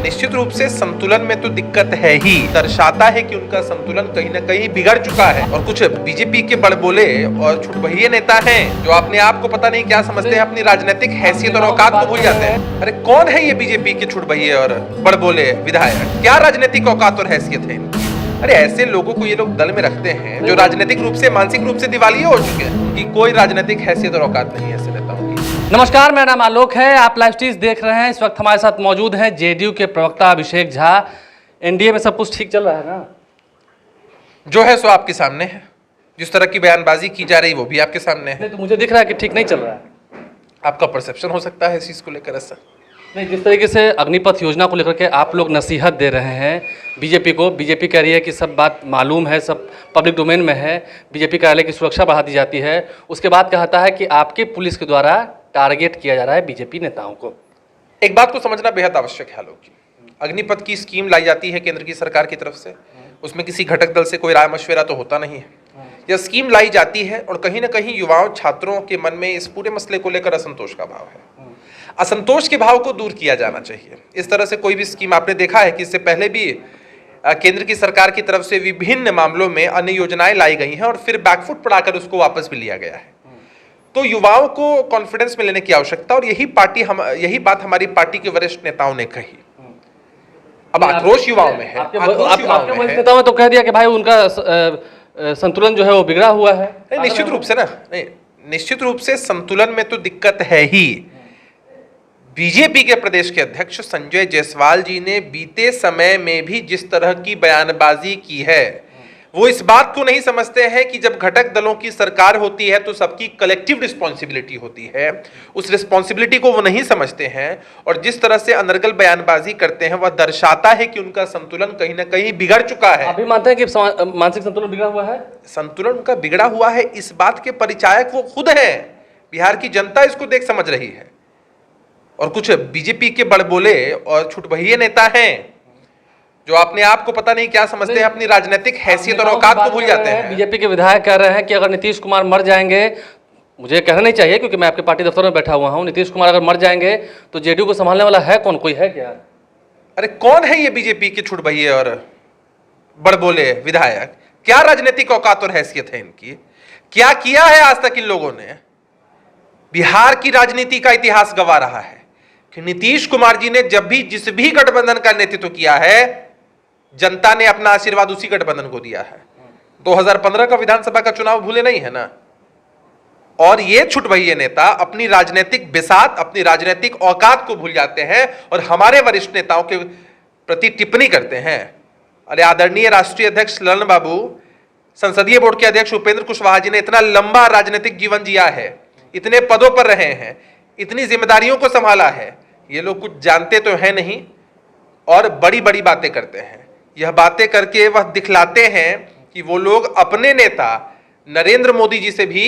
निश्चित रूप से संतुलन में तो दिक्कत है ही, दर्शाता है कि उनका संतुलन कहीं ना कहीं बिगड़ चुका है। और कुछ बीजेपी के बड़बोले और छुटभइये नेता हैं जो अपने आप को पता नहीं क्या समझते हैं, अपनी राजनीतिक हैसियत और औकात को भूल जाते हैं। अरे कौन है ये बीजेपी के छुटभइये और बड़बोले विधायक? क्या राजनीतिक औकात और हैसियत है इनकी? अरे ऐसे लोगों को ये लोग दल में रखते हैं जो राजनीतिक रूप से, मानसिक रूप से दिवालिया हो चुके हैं। उनकी कोई राजनीतिक हैसियत और औकात नहीं है ऐसे नेताओं की। नमस्कार, मेरा नाम आलोक है। आप लाइव स्ट्रीम देख रहे हैं। इस वक्त हमारे साथ मौजूद हैं जेडीयू के प्रवक्ता अभिषेक झा। एनडीए में सब कुछ ठीक चल रहा है ना? जो है सो आपके सामने है। जिस तरह की बयानबाजी की जा रही वो भी आपके सामने है। नहीं तो मुझे दिख रहा है कि ठीक नहीं चल रहा है। आपका परसेप्शन हो सकता है इस चीज को लेकर ऐसा। नहीं, जिस तरीके से अग्निपथ योजना को लेकर के आप लोग नसीहत दे रहे हैं बीजेपी को, बीजेपी कह रही है कि सब बात मालूम है, सब पब्लिक डोमेन में है, बीजेपी कार्यालय की सुरक्षा बढ़ा दी जाती है। उसके बाद कहता है कि आपके पुलिस के द्वारा टारगेट किया जा रहा है बीजेपी नेताओं को। एक बात को समझना बेहद आवश्यक है आलोक जी। अग्निपथ की स्कीम लाई जाती है केंद्र की सरकार की तरफ से, उसमें किसी घटक दल से कोई राय मशविरा तो होता नहीं है। यह स्कीम लाई जाती है और कहीं ना कहीं युवाओं, छात्रों के मन में इस पूरे मसले को लेकर असंतोष का भाव है। असंतोष के भाव को दूर किया जाना चाहिए। इस तरह से कोई भी स्कीम आपने देखा है कि इससे पहले भी केंद्र की सरकार की तरफ से विभिन्न मामलों में अन्य योजनाएं लाई गई हैं और फिर बैकफुट पड़ाकर उसको वापस भी लिया गया है। तो युवाओं को कॉन्फिडेंस में लेने की आवश्यकता, और यही बात हमारी पार्टी के वरिष्ठ नेताओं ने कही। अब आक्रोश युवाओं में है। आपके नेताओं ने तो कह दिया कि भाई उनका संतुलन जो है वो बिगड़ा हुआ है। निश्चित रूप से ना, नहीं, निश्चित रूप से संतुलन में तो दिक्कत है ही। बीजेपी के प्रदेश के अध्यक्ष संजय जायसवाल जी ने बीते समय में भी जिस तरह की बयानबाजी की है, वो इस बात को नहीं समझते हैं कि जब घटक दलों की सरकार होती है तो सबकी कलेक्टिव रिस्पॉन्सिबिलिटी होती है। उस रिस्पॉन्सिबिलिटी को वो नहीं समझते हैं और जिस तरह से अनर्गल बयानबाजी करते हैं वह दर्शाता है कि उनका संतुलन कहीं ना कहीं बिगड़ चुका है। अभी मानते हैं कि मानसिक संतुलन बिगड़ा हुआ है? संतुलन उनका बिगड़ा हुआ है, इस बात के परिचायक वो खुद हैं। बिहार की जनता इसको देख समझ रही है। और कुछ बीजेपी के बड़बोले और छुटभइये नेता हैं जो अपने आप को पता नहीं क्या समझते हैं, अपनी राजनीतिक हैसियत और औकात को भूल जाते हैं। बीजेपी के विधायक कह रहे हैं कि अगर नीतीश कुमार मर जाएंगे, मुझे कहना नहीं चाहिए क्योंकि मैं आपके पार्टी दफ्तर में बैठा हुआ हूं, नीतीश कुमार अगर मर जाएंगे तो जेडीयू को संभालने वाला है कौन? कोई है क्या? अरे कौन है ये बीजेपी के छुटभइये और बड़बोले विधायक? क्या राजनीतिक औकात और हैसियत है इनकी? क्या किया है आज तक इन लोगों ने? बिहार की राजनीति का इतिहास गवा रहा है कि नीतीश कुमार जी ने जब भी जिस भी गठबंधन का नेतृत्व किया है, जनता ने अपना आशीर्वाद उसी गठबंधन को दिया है। 2015 का विधानसभा का चुनाव भूले नहीं है ना। और ये छुटभइये नेता अपनी राजनीतिक बिसात, अपनी राजनीतिक औकात को भूल जाते हैं और हमारे वरिष्ठ नेताओं के प्रति टिप्पणी करते हैं। अरे आदरणीय राष्ट्रीय अध्यक्ष ललन बाबू, संसदीय बोर्ड के अध्यक्ष उपेंद्र कुशवाहा जी ने इतना लंबा राजनीतिक जीवन जिया है, इतने पदों पर रहे हैं, इतनी जिम्मेदारियों को संभाला है। ये लोग कुछ जानते तो हैं नहीं और बड़ी बड़ी बातें करते हैं। यह बातें करके वह दिखलाते हैं कि वो लोग अपने नेता नरेंद्र मोदी जी से भी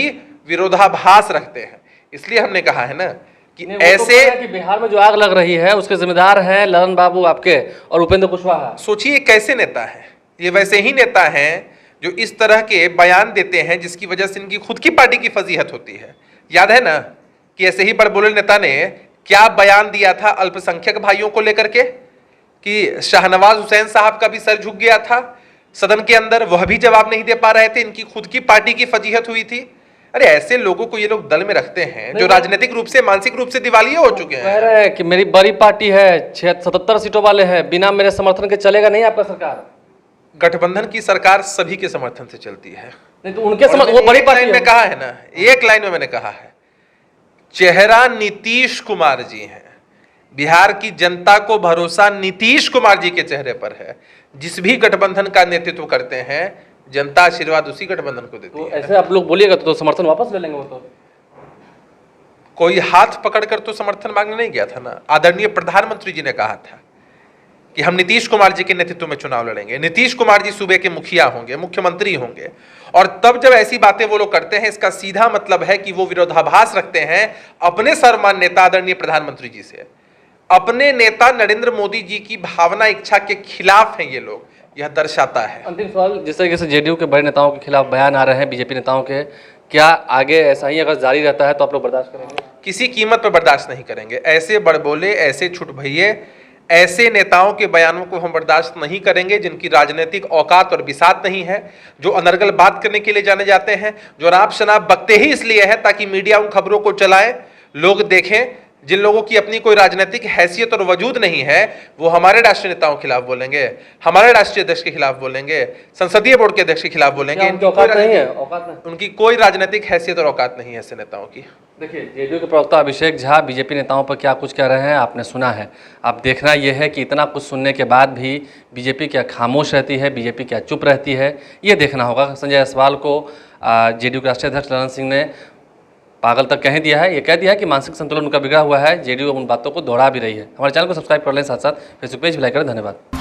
विरोधाभास रखते हैं। इसलिए हमने कहा है ना कि ऐसे कि बिहार में जो आग लग रही है उसके जिम्मेदार हैं ललन बाबू आपके और उपेंद्र कुशवाहा। सोचिए कैसे नेता हैं ये? वैसे ही नेता हैं जो इस तरह के बयान देते हैं जिसकी वजह से इनकी खुद की पार्टी की फजीहत होती है। याद है ना कि ऐसे ही बड़बोले नेता ने क्या बयान दिया था अल्पसंख्यक भाइयों को लेकर के, कि शाहनवाज हुसैन साहब का भी सर झुक गया था सदन के अंदर, वह भी जवाब नहीं दे पा रहे थे। इनकी खुद की पार्टी की फजीहत हुई थी। अरे ऐसे लोगों को ये लोग दल में रखते हैं जो राजनीतिक रूप से, मानसिक रूप से दिवालिया हो चुके हैं। कह रहे हैं कि मेरी बड़ी पार्टी है, 77 सीटों वाले हैं, बिना मेरे समर्थन के चलेगा नहीं आपका सरकार। गठबंधन की सरकार सभी के समर्थन से चलती है। नहीं तो उनके समर्थन, वो बड़ी पार्टी में कहा है ना, एक लाइन में मैंने कहा है, चेहरा नीतीश कुमार जी हैं। बिहार की जनता को भरोसा नीतीश कुमार जी के चेहरे पर है। जिस भी गठबंधन का नेतृत्व करते हैं जनता आशीर्वाद उसी गठबंधन को देती है। ऐसे आप लोग बोलिएगा तो समर्थन वापस ले लेंगे वो तो। कोई हाथ पकड़कर तो समर्थन मांगने नहीं गया था ना। आदरणीय प्रधानमंत्री जी ने कहा था कि हम नीतीश कुमार जी के नेतृत्व में चुनाव लड़ेंगे, नीतीश कुमार जी सूबे के मुखिया होंगे, मुख्यमंत्री होंगे। और तब जब ऐसी बातें वो लोग करते हैं, इसका सीधा मतलब है कि वो विरोधाभास रखते हैं अपने सर्वमान्य नेता आदरणीय प्रधानमंत्री जी से। अपने नेता नरेंद्र मोदी जी की भावना, इच्छा के खिलाफ हैं ये लोग। यह दर्शाता है। अंतिम सवाल, जिस तरीके से जेडीयू के बड़े नेताओं के खिलाफ बयान आ रहे हैं बीजेपी नेताओं के, क्या आगे ऐसा ही अगर जारी रहता है तो आप लोग बर्दाश्त करेंगे? किसी कीमत पर बर्दाश्त नहीं करेंगे। ऐसे बड़बोले, ऐसे छुटभइये, ऐसे नेताओं के बयानों को हम बर्दाश्त नहीं करेंगे जिनकी राजनीतिक औकात और बिसात नहीं है, जो अनर्गल बात करने के लिए जाने जाते हैं, जो अनाप शनाप बकते ही इसलिए है ताकि मीडिया उन खबरों को चलाए, लोग देखें। जिन लोगों की अपनी कोई राजनीतिक हैसियत और वजूद नहीं है, वो हमारे राष्ट्रीय नेताओं के खिलाफ बोलेंगे, हमारे राष्ट्रीय अध्यक्ष के खिलाफ बोलेंगे, संसदीय बोर्ड के अध्यक्ष के खिलाफ बोलेंगे। उनकी कोई राजनीतिक हैसियत और औकात नहीं है ऐसे नेताओं की। देखिए, जेडीयू के प्रवक्ता अभिषेक झा बीजेपी नेताओं पर क्या कुछ कह रहे हैं आपने सुना है। अब देखना यह है कि इतना कुछ सुनने के बाद भी बीजेपी क्या खामोश रहती है, बीजेपी क्या चुप रहती है, ये देखना होगा। संजय जायसवाल को जेडीयू के राष्ट्रीय अध्यक्ष ललन सिंह ने पागल तक कह दिया है, ये कह दिया है कि मानसिक संतुलन उनका बिगड़ा हुआ है। जेडीयू उन बातों को दोहरा भी रही है। हमारे चैनल को सब्सक्राइब कर लें, साथ साथ फेसबुक पेज भी लाइक करें। धन्यवाद।